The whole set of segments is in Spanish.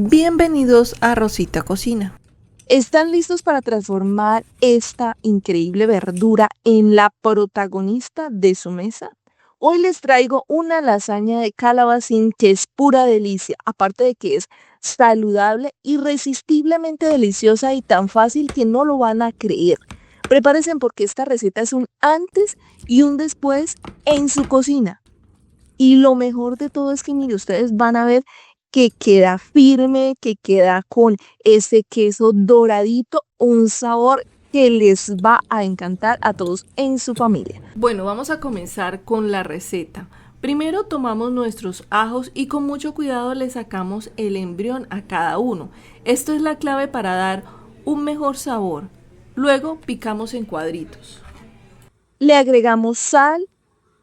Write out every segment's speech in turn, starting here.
Bienvenidos a Rosita Cocina. ¿Están listos para transformar esta increíble verdura en la protagonista de su mesa? Hoy les traigo una lasaña de calabacín que es pura delicia, aparte de que es saludable, irresistiblemente deliciosa y tan fácil que no lo van a creer. Prepárense porque esta receta es un antes y un después en su cocina. Y lo mejor de todo es que, mire, ustedes van a ver que queda firme, que queda con ese queso doradito, un sabor que les va a encantar a todos en su familia. Bueno, vamos a comenzar con la receta. Primero tomamos nuestros ajos y con mucho cuidado le sacamos el embrión a cada uno. Esto es la clave para dar un mejor sabor. Luego picamos en cuadritos. Le agregamos sal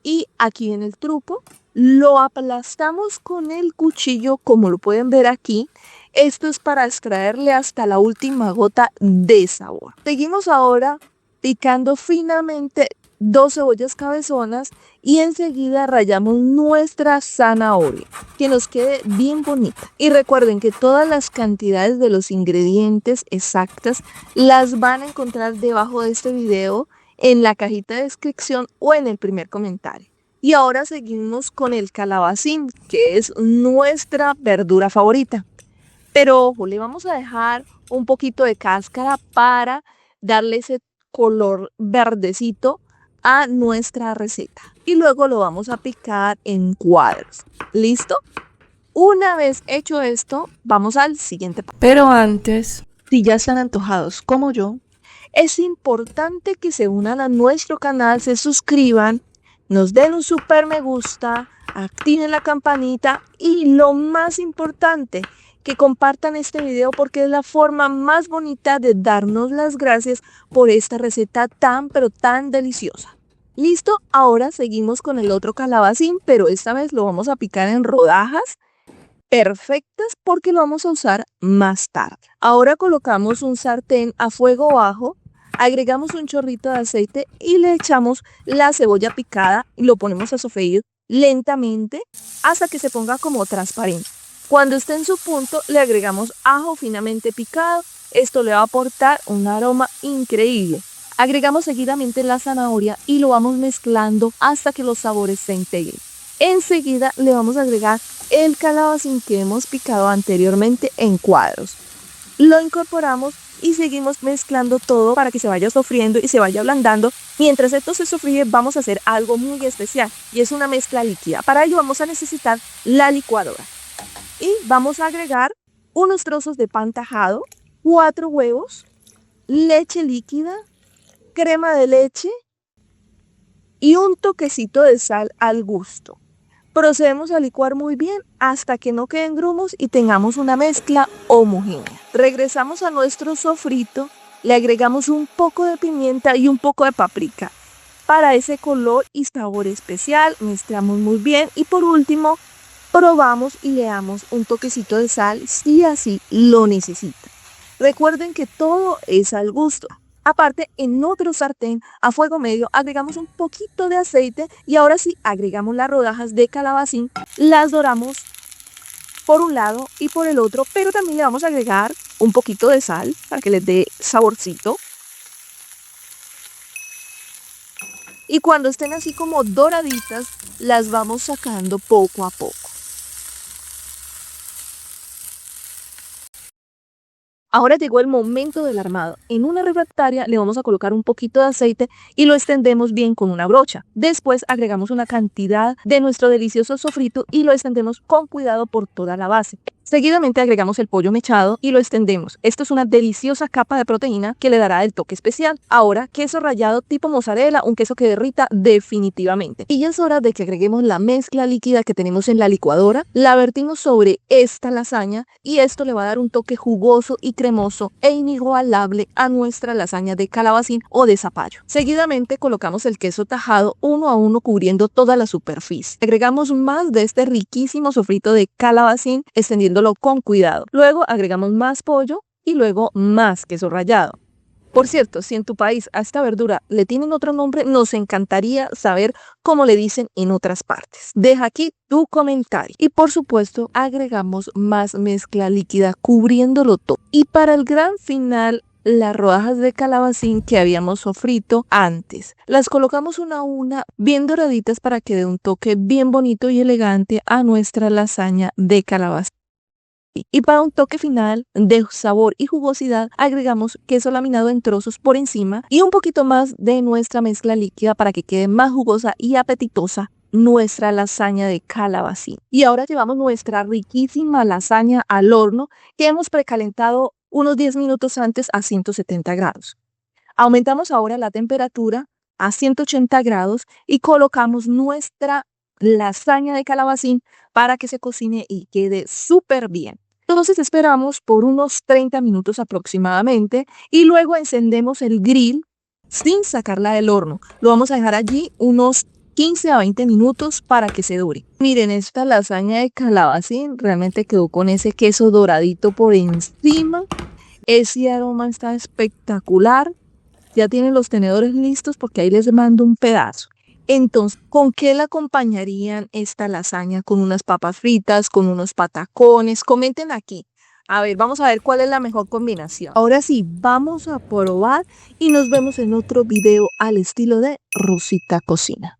y aquí en el truco lo aplastamos con el cuchillo, como lo pueden ver aquí. Esto es para extraerle hasta la última gota de sabor. Seguimos ahora picando finamente 2 cebollas cabezonas y enseguida rallamos nuestra zanahoria, que nos quede bien bonita. Y recuerden que todas las cantidades de los ingredientes exactas las van a encontrar debajo de este video, en la cajita de descripción o en el primer comentario. Y ahora seguimos con el calabacín, que es nuestra verdura favorita. Pero ojo, le vamos a dejar un poquito de cáscara para darle ese color verdecito a nuestra receta. Y luego lo vamos a picar en cuadros. ¿Listo? Una vez hecho esto, vamos al siguiente paso. Pero antes, Si ya están antojados como yo, es importante que se unan a nuestro canal, se suscriban, nos den un super me gusta, activen la campanita y lo más importante, que compartan este video porque es la forma más bonita de darnos las gracias por esta receta tan pero tan deliciosa. ¿Listo? Ahora seguimos con el otro calabacín, pero esta vez lo vamos a picar en rodajas perfectas porque lo vamos a usar más tarde. Ahora colocamos un sartén a fuego bajo, agregamos un chorrito de aceite y le echamos la cebolla picada y lo ponemos a sofreír lentamente hasta que se ponga como transparente. Cuando esté en su punto le agregamos ajo finamente picado. Esto le va a aportar un aroma increíble. Agregamos seguidamente la zanahoria y lo vamos mezclando hasta que los sabores se integren. Enseguida le vamos a agregar el calabacín que hemos picado anteriormente en cuadros. Lo incorporamos y seguimos mezclando todo para que se vaya sofriendo y se vaya ablandando. Mientras esto se sofríe vamos a hacer algo muy especial y es una mezcla líquida. Para ello vamos a necesitar la licuadora y vamos a agregar unos trozos de pan tajado, 4 huevos, leche líquida, crema de leche y un toquecito de sal al gusto. Procedemos a licuar muy bien hasta que no queden grumos y tengamos una mezcla homogénea. Regresamos a nuestro sofrito, le agregamos un poco de pimienta y un poco de paprika para ese color y sabor especial. Mezclamos muy bien y por último probamos y le damos un toquecito de sal si así lo necesita. Recuerden que todo es al gusto. Aparte, en otro sartén a fuego medio agregamos un poquito de aceite y ahora sí agregamos las rodajas de calabacín, las doramos por un lado y por el otro, pero también le vamos a agregar un poquito de sal para que les dé saborcito. Y cuando estén así como doraditas, las vamos sacando poco a poco. Ahora llegó el momento del armado. En una refractaria le vamos a colocar un poquito de aceite y lo extendemos bien con una brocha. Después agregamos una cantidad de nuestro delicioso sofrito y lo extendemos con cuidado por toda la base. Seguidamente agregamos el pollo mechado y lo extendemos. Esto es una deliciosa capa de proteína que le dará el toque especial. Ahora, queso rallado tipo mozzarella, un queso que derrita definitivamente. Y ya es hora de que agreguemos la mezcla líquida que tenemos en la licuadora. La vertimos sobre esta lasaña y esto le va a dar un toque jugoso y cremoso e inigualable a nuestra lasaña de calabacín o de zapallo. Seguidamente colocamos el queso tajado uno a uno cubriendo toda la superficie. Agregamos más de este riquísimo sofrito de calabacín extendiendo con cuidado. Luego agregamos más pollo y luego más queso rallado. Por cierto, si en tu país a esta verdura le tienen otro nombre, nos encantaría saber cómo le dicen en otras partes. Deja aquí tu comentario. Y por supuesto, agregamos más mezcla líquida cubriéndolo todo. Y para el gran final, las rodajas de calabacín que habíamos sofrito antes. Las colocamos una a una bien doraditas para que dé un toque bien bonito y elegante a nuestra lasaña de calabacín. Y para un toque final de sabor y jugosidad, agregamos queso laminado en trozos por encima y un poquito más de nuestra mezcla líquida para que quede más jugosa y apetitosa nuestra lasaña de calabacín. Y ahora llevamos nuestra riquísima lasaña al horno que hemos precalentado unos 10 minutos antes a 170 grados. Aumentamos ahora la temperatura a 180 grados y colocamos nuestra lasaña de calabacín para que se cocine y quede súper bien. Entonces esperamos por unos 30 minutos aproximadamente y luego encendemos el grill sin sacarla del horno. Lo vamos a dejar allí unos 15 a 20 minutos para que se dure. Miren, esta lasaña de calabacín realmente quedó con ese queso doradito por encima. Ese aroma está espectacular. Ya tienen los tenedores listos porque ahí les mando un pedazo. Entonces, ¿con qué la acompañarían esta lasaña? ¿Con unas papas fritas? ¿Con unos patacones? Comenten aquí. A ver, vamos a ver cuál es la mejor combinación. Ahora sí, vamos a probar y nos vemos en otro video al estilo de Rosita Cocina.